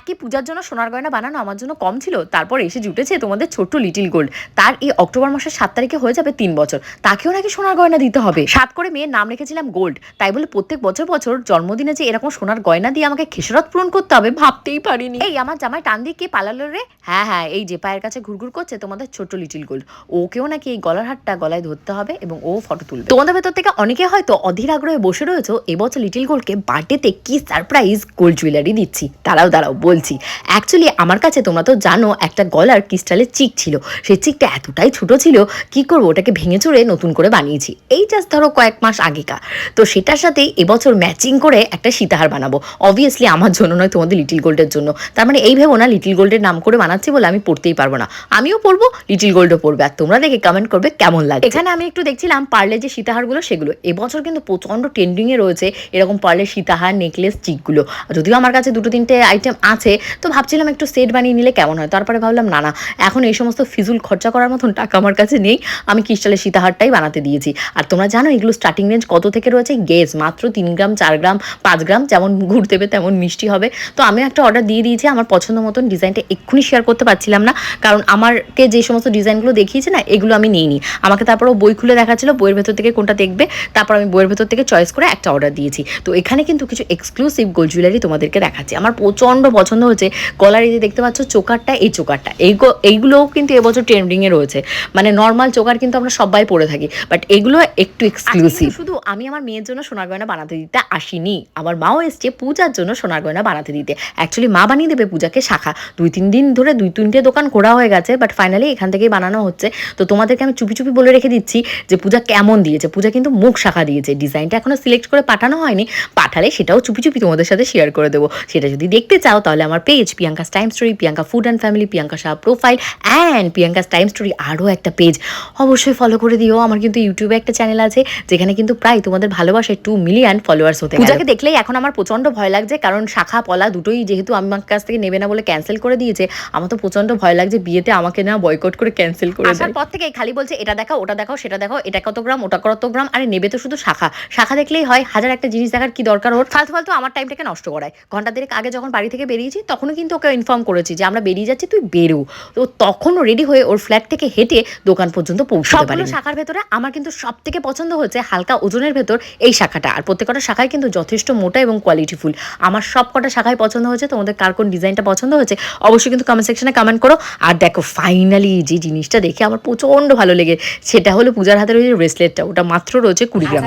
কি পূজার জন্য সোনার গয়না বানানো আমার জন্য কম ছিল? তারপর এসে জুটেছে তোমাদের ছোট্ট লিটিল গোল্ড। তার এই অক্টোবর মাসের 7 তারিখে হয়ে যাবে 3 বছর। তাকেও নাকি সোনার গয়না দিতে হবে। 7 করে মেয়ের নাম রেখেছিলাম গোল্ড। তাই বলে প্রত্যেক বছর বছর জন্মদিনে যে এরকম সোনার গয়না দিয়ে আমাকে খেসারত পূরণ করতে হবে ভাবতেই পারিনি। এই আমার জামাই টান দিয়ে কে পালালো রে? হ্যাঁ, এই যে পায়ের কাছে ঘুরঘুর করছে তোমাদের ছোট্ট লিটিল গোল্ড। ওকেও নাকি এই গলার হারটা গলায় ধরতে হবে এবং ও ফটো তুলবে। তোমাদের ভেতর থেকে অনেকে হয়তো অধীর আগ্রহে বসে রয়েছে এবছর লিটিল গোল্ডকে বার্থডেতে কি সারপ্রাইজ গোল্ড জুয়েলারি দিচ্ছি। দাঁড়াও বলছি। অ্যাকচুয়ালি আমার কাছে তোমরা তো জানো একটা গলার ক্রিস্টালের চিক ছিল। সেই চিকটা এতটাই ছোট ছিল, কি করবো ওটাকে ভেঙে চুরে নতুন করে বানিয়েছি। এই জাস্ট ধরো কয়েক মাস আগেকার। তো সেটার সাথেই এবছর ম্যাচিং করে একটা সীতাহার বানাবো। অবভিয়াসলি আমার জন্য নয়, তোমাদের লিটিল গোল্ডের জন্য। তার মানে এই ভেবো না লিটিল গোল্ডের নাম করে বানাচ্ছি বলে আমি পড়তেই পারবো না। আমিও পড়বো, লিটিল গোল্ডও পড়বে। আর তোমরা দেখে কমেন্ট করবে কেমন লাগে। এখানে আমি একটু দেখছিলাম পার্লে যে সীতাহারগুলো, সেগুলো এবছর কিন্তু প্রচন্ড ট্রেন্ডিংয়ে রয়েছে এরকম পার্লের সীতাহার, নেকলেস, চিকগুলো। যদিও আমার কাছে 2-3টে আইটেম আছে, তো ভাবছিলাম একটু সেট বানিয়ে নিলে কেমন হয়। তারপরে ভাবলাম না এখন এই সমস্ত ফিজুল খরচা করার মতন টাকা আমার কাছে নেই। আমি ক্রিস্টালের সীতাহারটাই বানাতে দিয়েছি। আর তোমরা জানো এগুলো স্টার্টিং রেঞ্জ কত থেকে রয়েছে? গেস মাত্র 3 গ্রাম, 4 গ্রাম, 5 গ্রাম, যেমন ঘুরতে দেবে তেমন মিষ্টি হবে। তো আমি একটা অর্ডার দিয়ে দিয়েছি। আমার পছন্দ মতন ডিজাইনটা এক্ষুনি শেয়ার করতে পারছিলাম না, কারণ আমাকে যে সমস্ত ডিজাইনগুলো দেখিয়েছে না এগুলো আমি নিইনি। আমাকে তারপর ও বই খুলে দেখাচ্ছিল বইয়ের ভেতর থেকে কোনটা দেখবে। তারপর আমি বইয়ের ভেতর থেকে চয়েস করে একটা অর্ডার দিয়েছি। তো এখানে কিন্তু কিছু এক্সক্লুসিভ গোল্ড জুয়েলারি তোমাদেরকে দেখাচ্ছি। আমার প্রচণ্ড পছন্দ হচ্ছে। গলার এই যে দেখতে পাচ্ছ চোকারটা, এই চোকারটা এইগুলোও কিন্তু এবছর ট্রেন্ডিংয়ে রয়েছে। মানে নর্মাল চোকার কিন্তু আমরা সবাই পরে থাকি, বাট এগুলো একটু এক্সক্লুসিভ। শুধু আমি আমার মেয়ের জন্য সোনার গয়না বানাতে দিতে আসিনি, আমার মাও এসছে পূজার জন্য সোনার গয়না বানাতে দিতে। অ্যাকচুয়ালি মা বানিয়ে দেবে পূজাকে শাখা। 2-3 দিন ধরে 2-3টে দোকান খোলা হয়ে গেছে, বাট ফাইনালি এখান থেকেই বানানো হচ্ছে। তো তোমাদেরকে আমি চুপি বলে রেখে দিচ্ছি যে পূজা কেমন দিয়েছে। পূজা কিন্তু মুখ শাখা দিয়েছে। ডিজাইনটা এখনো সিলেক্ট করে পাঠানো হয়নি, পাঠালে সেটাও চুপি তোমাদের সাথে শেয়ার করে দেবো। সেটা যদি দেখতে চাও তাহলে আমার page Priyanka's time story, Priyanka food and family, Priyanka Shah profile and Priyanka's time story আরও একটা পেজ অবশ্যই ফলো করে দিও। আমার কিন্তু ইউটিউবে একটা চ্যানেল আছে যেখানে কিন্তু প্রায় তোমাদের ভালোবাসায় 2 মিলিয়ন ফলোয়ার্স হতে। পূজাকে দেখলেই এখন আমার প্রচন্ড ভয় লাগছে, কারণ শাখা পলা দুটোই যেহেতু আমার কাছ থেকে নেবে না বলে ক্যান্সেল করে দিয়েছে। আমার তো প্রচন্ড ভয় লাগছে বিয়েতে আমাকে না বয়কট করে ক্যান্সেল করে দেয়। আসার পর থেকে খালি বলছে এটা দেখাও, ওটা দেখাও, সেটা দেখাও, এটা কত গ্রাম, ওটা কত গ্রাম। আরে নেবে তো শুধু শাখা দেখলেই হয়, হাজার একটা জিনিস দেখার কি দরকার ওর? ফালতু আমার টাইমটাকে নষ্ট করায়। ঘন্টা দেড়েক আগে যখন বাড়ি থেকে বেরিয়েছি তখনও কিন্তু ওকে ইনফর্ম করেছি যে আমরা বেরিয়ে যাচ্ছি, তুই বেরো। তো তখনও রেডি হয়ে ওর ফ্ল্যাট থেকে হেঁটে দোকান পর্যন্ত পৌঁছতে পারি। শাখার ভেতরে আমার কিন্তু সব থেকে পছন্দ হচ্ছে হালকা ওজনের ভেতর এই শাখাটা। আর প্রত্যেকটা শাখায় কিন্তু যথেষ্ট মোটা এবং কোয়ালিটিফুল। আমার সব কটা শাখায় পছন্দ হয়েছে। তোমাদের কার কোন ডিজাইনটা পছন্দ হয়েছে অবশ্যই কিন্তু কমেন্ট সেকশনে কমেন্ট করো। আর দেখো ফাইনালি যে জিনিসটা দেখে আমার প্রচন্ড ভালো লেগে, সেটা হলো পূজার হাতের ওই যে ব্রেসলেটটা। ওটা মাত্র রয়েছে 20 গ্রাম।